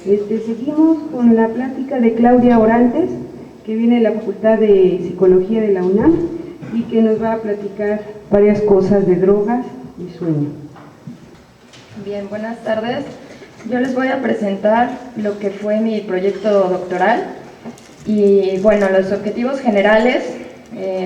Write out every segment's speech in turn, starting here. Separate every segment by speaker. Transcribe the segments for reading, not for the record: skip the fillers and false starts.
Speaker 1: Seguimos con la plática de Claudia Orantes, que viene de la Facultad de Psicología de la UNAM y que nos va a platicar varias cosas de drogas y sueño.
Speaker 2: Bien, buenas tardes. Yo les voy a presentar lo que fue mi proyecto doctoral y bueno, los objetivos generales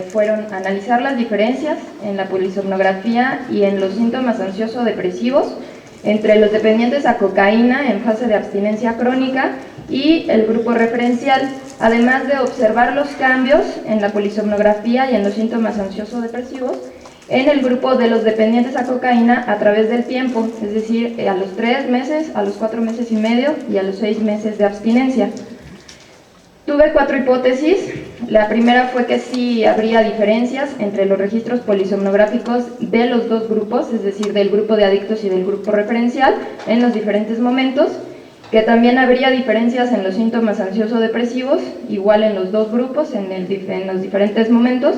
Speaker 2: fueron analizar las diferencias en la polisomnografía y en los síntomas ansioso-depresivos entre los dependientes a cocaína en fase de abstinencia crónica y el grupo referencial, además de observar los cambios en la polisomnografía y en los síntomas ansioso-depresivos en el grupo de los dependientes a cocaína a través del tiempo, es decir, a los 3 meses, a los 4 meses y medio y a los 6 meses de abstinencia. Tuve 4 hipótesis. La primera fue que sí habría diferencias entre los registros polisomnográficos de los dos grupos, es decir, del grupo de adictos y del grupo referencial, en los diferentes momentos, que también habría diferencias en los síntomas ansioso-depresivos, igual en los dos grupos, en los diferentes momentos,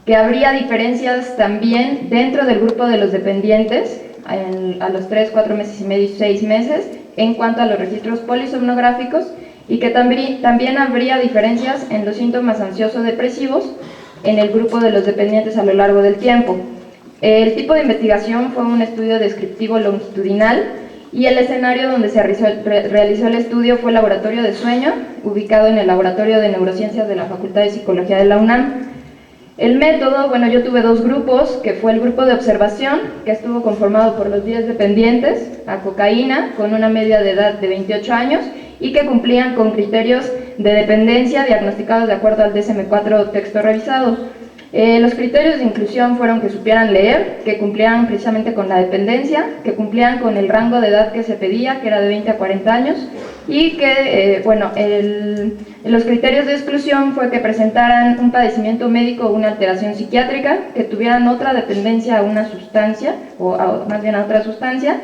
Speaker 2: que habría diferencias también dentro del grupo de los dependientes, a los 3, 4 meses y medio y 6 meses, en cuanto a los registros polisomnográficos, y que también habría diferencias en los síntomas ansioso-depresivos en el grupo de los dependientes a lo largo del tiempo. El tipo de investigación fue un estudio descriptivo longitudinal y el escenario donde se realizó el estudio fue el laboratorio de sueño, ubicado en el Laboratorio de Neurociencias de la Facultad de Psicología de la UNAM. El método, bueno, yo tuve 2 grupos, que fue el grupo de observación, que estuvo conformado por los 10 dependientes a cocaína, con una media de edad de 28 años, y que cumplían con criterios de dependencia diagnosticados de acuerdo al DSM-4 texto revisado. Los criterios de inclusión fueron que supieran leer, que cumplieran precisamente con la dependencia, que cumplieran con el rango de edad que se pedía, que era de 20 a 40 años, y que, los criterios de exclusión fue que presentaran un padecimiento médico o una alteración psiquiátrica, que tuvieran otra dependencia a una sustancia, más bien a otra sustancia,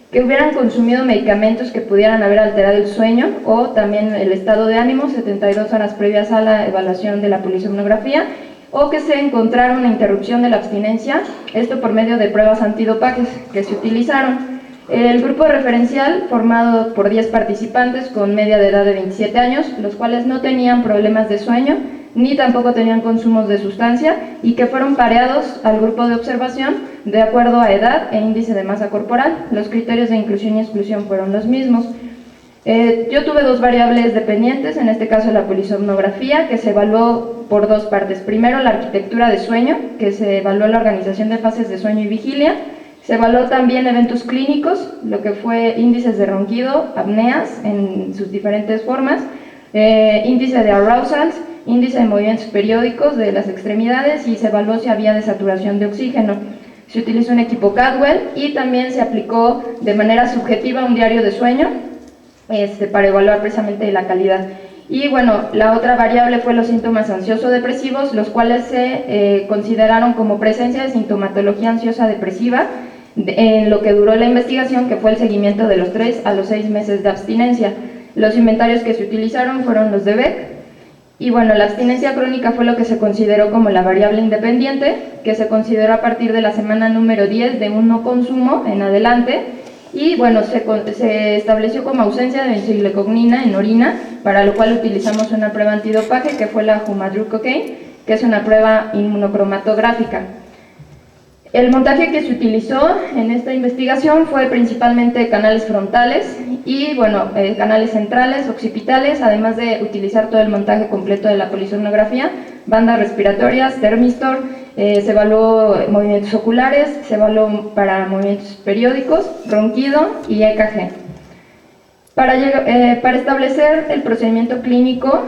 Speaker 2: que hubieran consumido medicamentos que pudieran haber alterado el sueño o también el estado de ánimo 72 horas previas a la evaluación de la polisomnografía, o que se encontrara una interrupción de la abstinencia, esto por medio de pruebas antidopajes que se utilizaron. El grupo referencial, formado por 10 participantes con media de edad de 27 años, los cuales no tenían problemas de sueño, ni tampoco tenían consumos de sustancia, y que fueron pareados al grupo de observación de acuerdo a edad e índice de masa corporal. Los criterios de inclusión y exclusión fueron los mismos. Yo tuve 2 variables dependientes, en este caso la polisomnografía, que se evaluó por 2 partes. Primero, la arquitectura de sueño, que se evaluó la organización de fases de sueño y vigilia. Se evaluó también eventos clínicos, lo que fue índices de ronquido, apneas en sus diferentes formas, índice de arousal, índice de movimientos periódicos de las extremidades, y se evaluó si había desaturación de oxígeno. Se utilizó un equipo Cadwell y también se aplicó de manera subjetiva un diario de sueño para evaluar precisamente la calidad. Y bueno, la otra variable fue los síntomas ansioso-depresivos, los cuales se consideraron como presencia de sintomatología ansiosa depresiva en lo que duró la investigación, que fue el seguimiento de los 3 a los 6 meses de abstinencia. Los inventarios que se utilizaron fueron los de Beck. Y bueno, la abstinencia crónica fue lo que se consideró como la variable independiente, que se consideró a partir de la semana número 10 de un no consumo en adelante, y bueno, se estableció como ausencia de benzodiazepina en orina, para lo cual utilizamos una prueba antidopaje, que fue la Humadru-Cocaine, que es una prueba inmunocromatográfica. El montaje que se utilizó en esta investigación fue principalmente canales frontales y bueno, canales centrales, occipitales, además de utilizar todo el montaje completo de la polisomnografía, bandas respiratorias, termistor, se evaluó movimientos oculares, se evaluó para movimientos periódicos, ronquido y EKG. Para establecer el procedimiento clínico,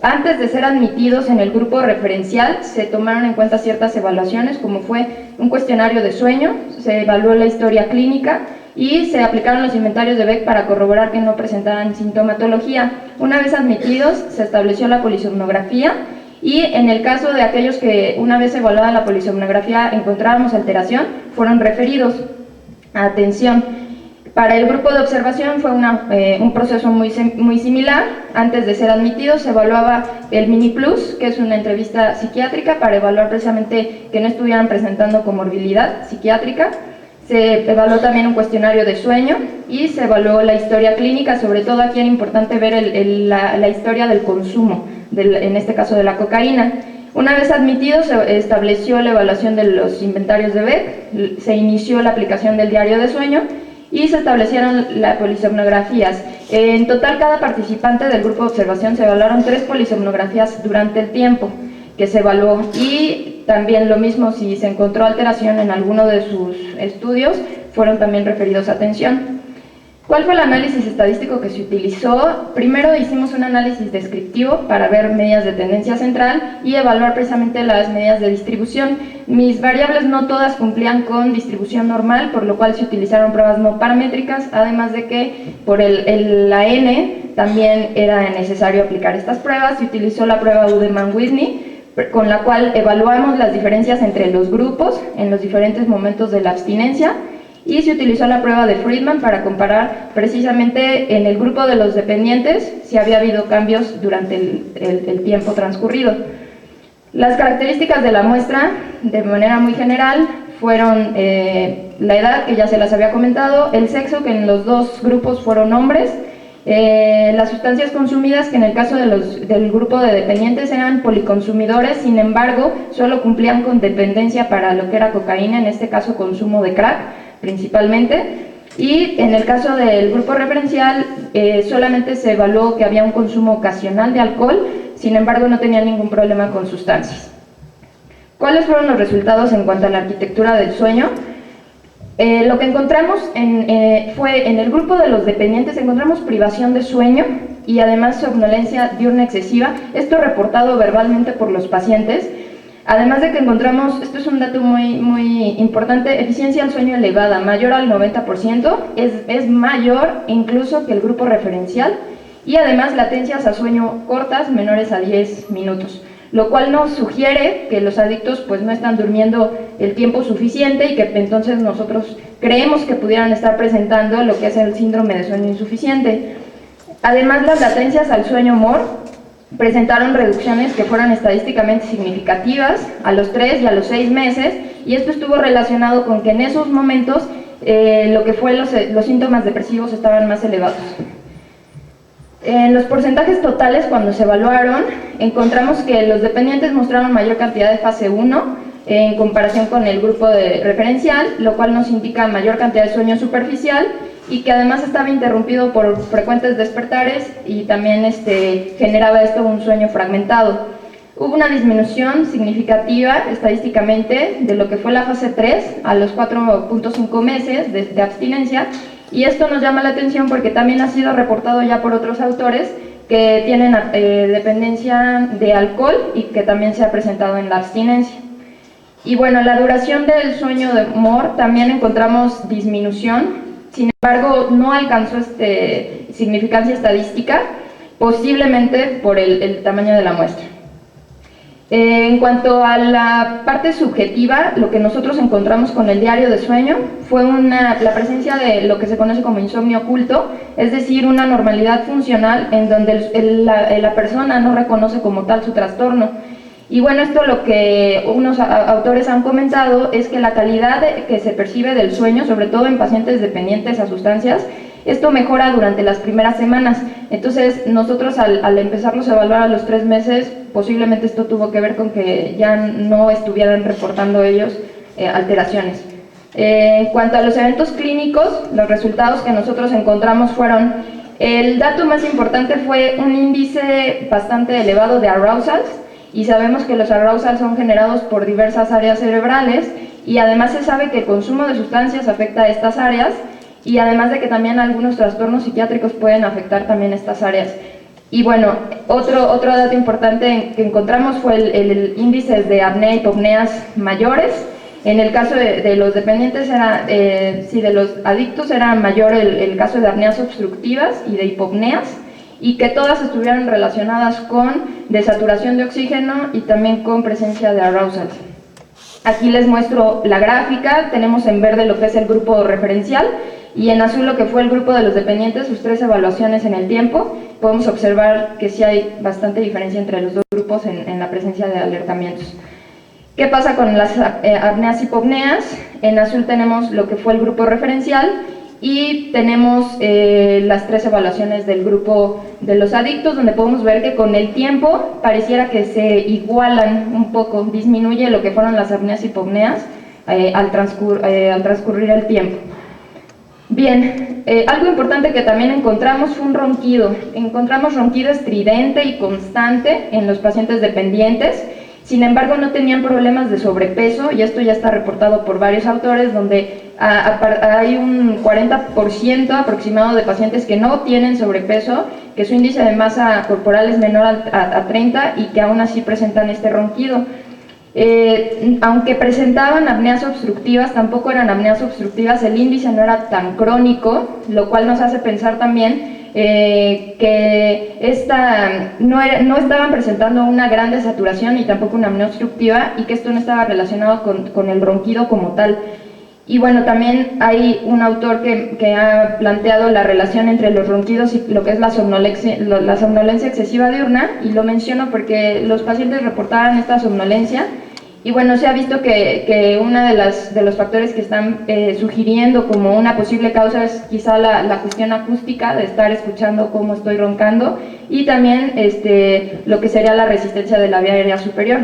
Speaker 2: antes de ser admitidos en el grupo referencial, se tomaron en cuenta ciertas evaluaciones, como fue un cuestionario de sueño, se evaluó la historia clínica y se aplicaron los inventarios de Beck para corroborar que no presentaran sintomatología. Una vez admitidos, se estableció la polisomnografía y en el caso de aquellos que una vez evaluada la polisomnografía encontrábamos alteración, fueron referidos a atención. Para el grupo de observación fue un proceso muy similar. Antes de ser admitidos se evaluaba el Mini Plus, que es una entrevista psiquiátrica para evaluar precisamente que no estuvieran presentando comorbilidad psiquiátrica. Se evaluó también un cuestionario de sueño y se evaluó la historia clínica, sobre todo aquí era importante ver la historia del consumo, en este caso de la cocaína. Una vez admitido, se estableció la evaluación de los inventarios de Beck, se inició la aplicación del diario de sueño y se establecieron las polisomnografías. En total, cada participante del grupo de observación se evaluaron 3 polisomnografías durante el tiempo que se evaluó, y también lo mismo, si se encontró alteración en alguno de sus estudios, fueron también referidos a atención. ¿Cuál fue el análisis estadístico que se utilizó? Primero hicimos un análisis descriptivo para ver medidas de tendencia central y evaluar precisamente las medidas de distribución. Mis variables no todas cumplían con distribución normal, por lo cual se utilizaron pruebas no paramétricas, además de que por la N también era necesario aplicar estas pruebas. Se utilizó la prueba Udemann-Whitney, con la cual evaluamos las diferencias entre los grupos en los diferentes momentos de la abstinencia, y se utilizó la prueba de Friedman para comparar precisamente en el grupo de los dependientes si había habido cambios durante el tiempo transcurrido. Las características de la muestra, de manera muy general, fueron la edad, que ya se las había comentado, el sexo, que en los 2 grupos fueron hombres, las sustancias consumidas, que en el caso del grupo de dependientes eran policonsumidores, sin embargo, solo cumplían con dependencia para lo que era cocaína, en este caso consumo de crack principalmente, y en el caso del grupo referencial solamente se evaluó que había un consumo ocasional de alcohol, sin embargo no tenían ningún problema con sustancias. ¿Cuáles fueron los resultados en cuanto a la arquitectura del sueño? Lo que encontramos fue en el grupo de los dependientes, encontramos privación de sueño y además somnolencia diurna excesiva, esto reportado verbalmente por los pacientes. Además de que encontramos, esto es un dato muy importante, eficiencia del sueño elevada, mayor al 90%, es mayor incluso que el grupo referencial, y además latencias a sueño cortas, menores a 10 minutos, lo cual nos sugiere que los adictos pues no están durmiendo el tiempo suficiente y que entonces nosotros creemos que pudieran estar presentando lo que es el síndrome de sueño insuficiente. Además, las latencias al sueño MOR presentaron reducciones que fueron estadísticamente significativas a los 3 y a los 6 meses, y esto estuvo relacionado con que en esos momentos lo que fue los síntomas depresivos estaban más elevados. En los porcentajes totales, cuando se evaluaron, encontramos que los dependientes mostraron mayor cantidad de fase 1 en comparación con el grupo de referencial, lo cual nos indica mayor cantidad de sueño superficial y que además estaba interrumpido por frecuentes despertares, y también generaba esto un sueño fragmentado. Hubo una disminución significativa estadísticamente de lo que fue la fase 3 a los 4.5 meses de abstinencia, y esto nos llama la atención porque también ha sido reportado ya por otros autores que tienen dependencia de alcohol y que también se ha presentado en la abstinencia. Y bueno, la duración del sueño de MOR también encontramos disminución, sin embargo no alcanzó significancia estadística, posiblemente por el tamaño de la muestra. En cuanto a la parte subjetiva, lo que nosotros encontramos con el diario de sueño fue la presencia de lo que se conoce como insomnio oculto, es decir, una normalidad funcional en donde la persona no reconoce como tal su trastorno. Y bueno, esto lo que unos autores han comentado es que la calidad que se percibe del sueño, sobre todo en pacientes dependientes a sustancias, esto mejora durante las primeras semanas. Entonces nosotros al empezarlos a evaluar a los 3 meses, posiblemente esto tuvo que ver con que ya no estuvieran reportando ellos alteraciones. En cuanto a los eventos clínicos, los resultados que nosotros encontramos fueron, el dato más importante fue un índice bastante elevado de arousals, y sabemos que los arousals son generados por diversas áreas cerebrales, y además se sabe que el consumo de sustancias afecta a estas áreas, y además de que también algunos trastornos psiquiátricos pueden afectar también estas áreas. Y bueno, otro dato importante que encontramos fue el índice de apnea y hipopneas mayores. En el caso de los dependientes, de los adictos era mayor el caso de apneas obstructivas y de hipopneas, y que todas estuvieran relacionadas con desaturación de oxígeno y también con presencia de arousals. Aquí les muestro la gráfica, tenemos en verde lo que es el grupo referencial y en azul lo que fue el grupo de los dependientes, sus 3 evaluaciones en el tiempo. Podemos observar que sí hay bastante diferencia entre los dos grupos en la presencia de alertamientos. ¿Qué pasa con las apneas hipopneas? En azul tenemos lo que fue el grupo referencial y tenemos las 3 evaluaciones del grupo de los adictos, donde podemos ver que con el tiempo pareciera que se igualan un poco, disminuye lo que fueron las apneas hipopneas al transcurrir el tiempo. Bien, algo importante que también encontramos fue un ronquido. Encontramos ronquido estridente y constante en los pacientes dependientes. Sin embargo, no tenían problemas de sobrepeso, y esto ya está reportado por varios autores, donde hay un 40% aproximado de pacientes que no tienen sobrepeso, que su índice de masa corporal es menor a 30 y que aún así presentan este ronquido. Aunque presentaban apneas obstructivas, tampoco eran apneas obstructivas, el índice no era tan crónico, lo cual nos hace pensar también que no estaban presentando una gran desaturación y tampoco una apnea obstructiva, y que esto no estaba relacionado con el ronquido como tal. Y bueno, también hay un autor que ha planteado la relación entre los ronquidos y lo que es la somnolencia excesiva diurna, y lo menciono porque los pacientes reportaban esta somnolencia, y bueno, se ha visto que uno de los factores que están sugiriendo como una posible causa es quizá la cuestión acústica, de estar escuchando cómo estoy roncando, y también lo que sería la resistencia de la vía aérea superior.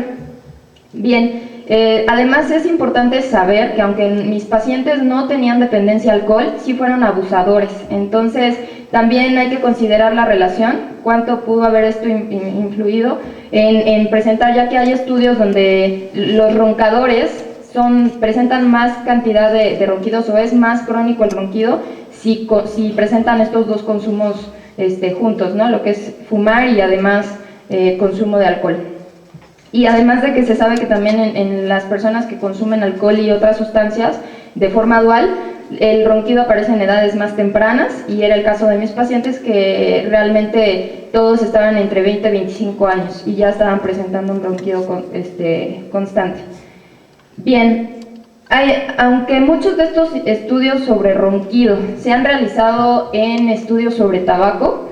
Speaker 2: Bien. Además es importante saber que aunque mis pacientes no tenían dependencia al alcohol, sí fueron abusadores. Entonces también hay que considerar la relación, cuánto pudo haber esto influido en presentar, ya que hay estudios donde los roncadores presentan más cantidad de ronquidos, o es más crónico el ronquido si presentan estos dos consumos juntos, ¿no? Lo que es fumar y además consumo de alcohol. Y además de que se sabe que también en las personas que consumen alcohol y otras sustancias de forma dual, el ronquido aparece en edades más tempranas, y era el caso de mis pacientes, que realmente todos estaban entre 20 y 25 años y ya estaban presentando un ronquido constante. Bien, aunque muchos de estos estudios sobre ronquido se han realizado en estudios sobre tabaco,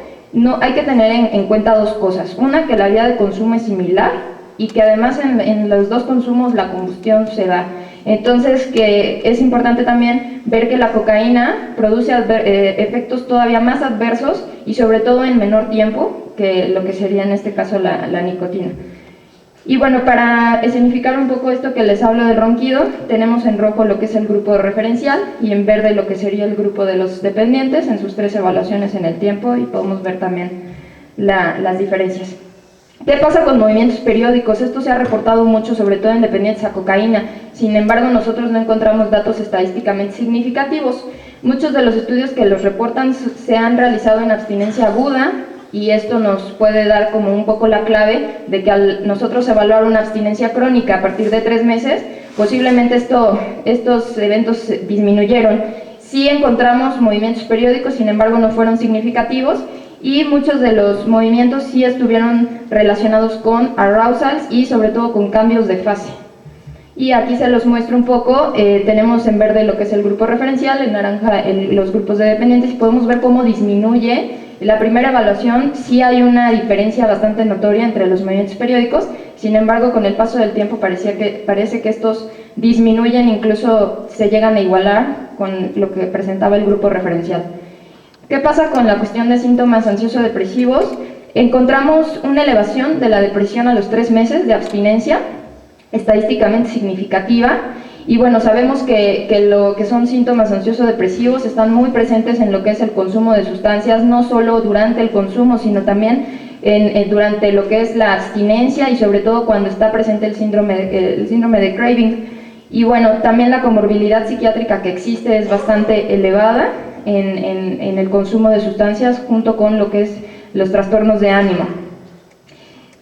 Speaker 2: hay que tener en cuenta dos cosas. Una, que la vía de consumo es similar, y que además en los dos consumos la combustión se da. Entonces, que es importante también ver que la cocaína produce efectos todavía más adversos, y sobre todo en menor tiempo que lo que sería en este caso la nicotina. Y bueno, para escenificar un poco esto que les hablo del ronquido, tenemos en rojo lo que es el grupo referencial y en verde lo que sería el grupo de los dependientes en sus 3 evaluaciones en el tiempo, y podemos ver también las diferencias. ¿Qué pasa con movimientos periódicos? Esto se ha reportado mucho, sobre todo en dependientes a cocaína. Sin embargo, nosotros no encontramos datos estadísticamente significativos. Muchos de los estudios que los reportan se han realizado en abstinencia aguda, y esto nos puede dar como un poco la clave de que al nosotros evaluar una abstinencia crónica a partir de 3 meses, posiblemente estos eventos disminuyeron. Sí encontramos movimientos periódicos, sin embargo no fueron significativos, y muchos de los movimientos sí estuvieron relacionados con arousals y sobre todo con cambios de fase. Y aquí se los muestro un poco. Tenemos en verde lo que es el grupo referencial, en naranja los grupos de dependientes, y podemos ver cómo disminuye. En la primera evaluación sí hay una diferencia bastante notoria entre los movimientos periódicos, sin embargo con el paso del tiempo parece que estos disminuyen, incluso se llegan a igualar con lo que presentaba el grupo referencial. ¿Qué pasa con la cuestión de síntomas ansioso-depresivos? Encontramos una elevación de la depresión a los 3 meses de abstinencia, estadísticamente significativa, y bueno, sabemos que lo que son síntomas ansioso-depresivos están muy presentes en lo que es el consumo de sustancias, no solo durante el consumo, sino también durante lo que es la abstinencia, y sobre todo cuando está presente el síndrome de craving. Y bueno, también la comorbilidad psiquiátrica que existe es bastante elevada en el consumo de sustancias, junto con lo que es los trastornos de ánimo.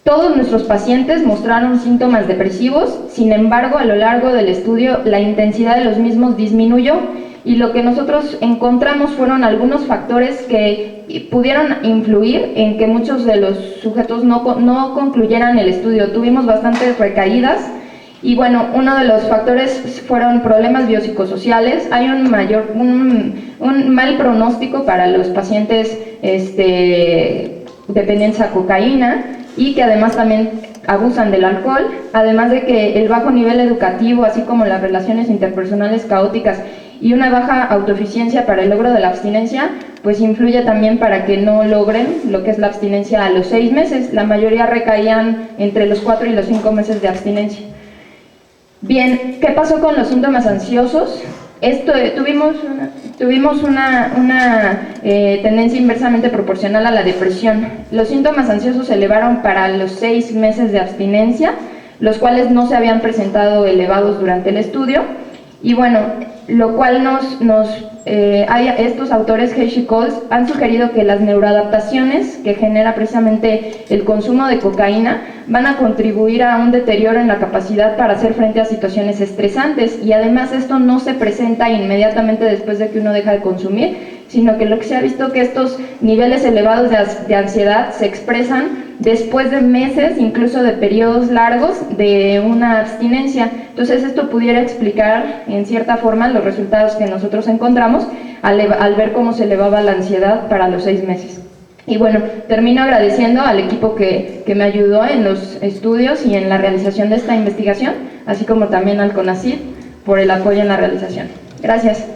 Speaker 2: Todos nuestros pacientes mostraron síntomas depresivos, sin embargo, a lo largo del estudio la intensidad de los mismos disminuyó, y lo que nosotros encontramos fueron algunos factores que pudieron influir en que muchos de los sujetos no concluyeran el estudio. Tuvimos bastantes recaídas, y bueno, uno de los factores fueron problemas biopsicosociales. Hay un mal pronóstico para los pacientes dependientes a cocaína, y que además también abusan del alcohol, además de que el bajo nivel educativo, así como las relaciones interpersonales caóticas y una baja autoeficiencia para el logro de la abstinencia, pues influye también para que no logren lo que es la abstinencia a los 6 meses. La mayoría recaían entre los 4 y los 5 meses de abstinencia. Bien, ¿qué pasó con los síntomas ansiosos? Tuvimos una tendencia inversamente proporcional a la depresión. Los síntomas ansiosos se elevaron para los 6 meses de abstinencia, los cuales no se habían presentado elevados durante el estudio. Y bueno, lo cual estos autores, Hershey y Coles, han sugerido que las neuroadaptaciones que genera precisamente el consumo de cocaína van a contribuir a un deterioro en la capacidad para hacer frente a situaciones estresantes, y además esto no se presenta inmediatamente después de que uno deja de consumir, sino que lo que se ha visto que estos niveles elevados de ansiedad se expresan después de meses, incluso de periodos largos de una abstinencia. Entonces esto pudiera explicar en cierta forma los resultados que nosotros encontramos al ver cómo se elevaba la ansiedad para los 6 meses. Y bueno, termino agradeciendo al equipo que me ayudó en los estudios y en la realización de esta investigación, así como también al CONACYT por el apoyo en la realización. Gracias.